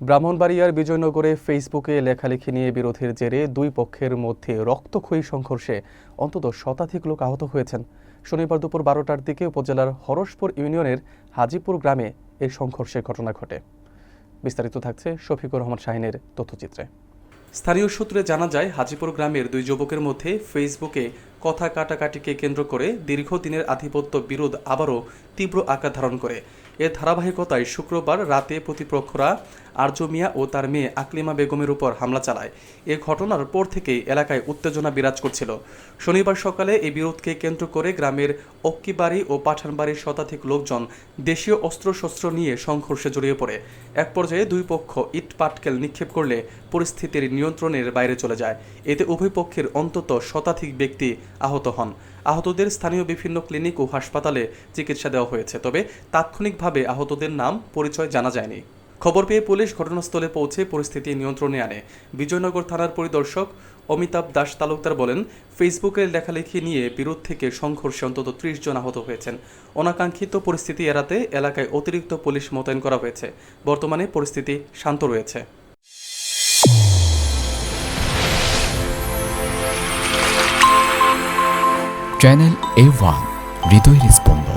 ব্রাহ্মণবাড়িয়ার বিজয়নগরে ফেসবুকে লেখালেখি নিয়ে বিরোধের জেরে দুই পক্ষের মধ্যে রক্তক্ষয়ী সংঘর্ষে অন্তত শতাধিক লোক আহত হয়েছেন। শনিবার দুপুর 12টার দিকে উপজেলার হরসপুর ইউনিয়নের হাজীপুর গ্রামে এই সংঘর্ষের ঘটনা ঘটে। বিস্তারিত থাকছে শফিকুর রহমান শাহিনের তথ্যচিত্রে। স্থানীয় সূত্রে জানা যায়, হাজীপুর গ্রামের দুই যুবকের মধ্যে ফেসবুকে কথা কাটাকাটিকে কেন্দ্র করে দীর্ঘদিনের আধিপত্য বিরোধ আবারও তীব্র আকার ধারণ করে। এর ধারাবাহিকতায় শুক্রবার রাতে প্রতিপক্ষরা আরজু মিয়া ও তার মেয়ে আকলিমা বেগমের উপর হামলা চালায়। এ ঘটনার পর থেকেই এলাকায় উত্তেজনা বিরাজ করছিল। শনিবার সকালে এই বিরোধকে কেন্দ্র করে গ্রামের অক্কিবাড়ি ও পাঠানবাড়ির শতাধিক লোকজন দেশীয় অস্ত্রশস্ত্র নিয়ে সংঘর্ষে জড়িয়ে পড়ে। এক পর্যায়ে দুই পক্ষ ইট পাটকেল নিক্ষেপ করলে পরিস্থিতির নিয়ন্ত্রণের বাইরে চলে যায়। এতে উভয় পক্ষের অন্তত শতাধিক ব্যক্তি আহত হন। আহতদের স্থানীয় বিভিন্ন ক্লিনিক ও হাসপাতালে চিকিৎসা দেওয়া হয়েছে, তবে তাৎক্ষণিকভাবে আহতদের নাম পরিচয় জানা যায়নি। খবর পেয়ে পুলিশ ঘটনাস্থলে পৌঁছে পরিস্থিতি নিয়ন্ত্রণে আনে। বিজয়নগর থানার পরিদর্শক অমিতাভ দাস তালুকদার বলেন, ফেসবুকের লেখালেখি নিয়ে বিরোধ থেকে সংঘর্ষে অন্তত ৩০ জন আহত হয়েছেন। অনাকাঙ্ক্ষিত পরিস্থিতি এড়াতে এলাকায় অতিরিক্ত পুলিশ মোতায়েন করা হয়েছে। বর্তমানে পরিস্থিতি শান্ত রয়েছে। চ্যানেল A1 হৃদয়ের স্পন্দন।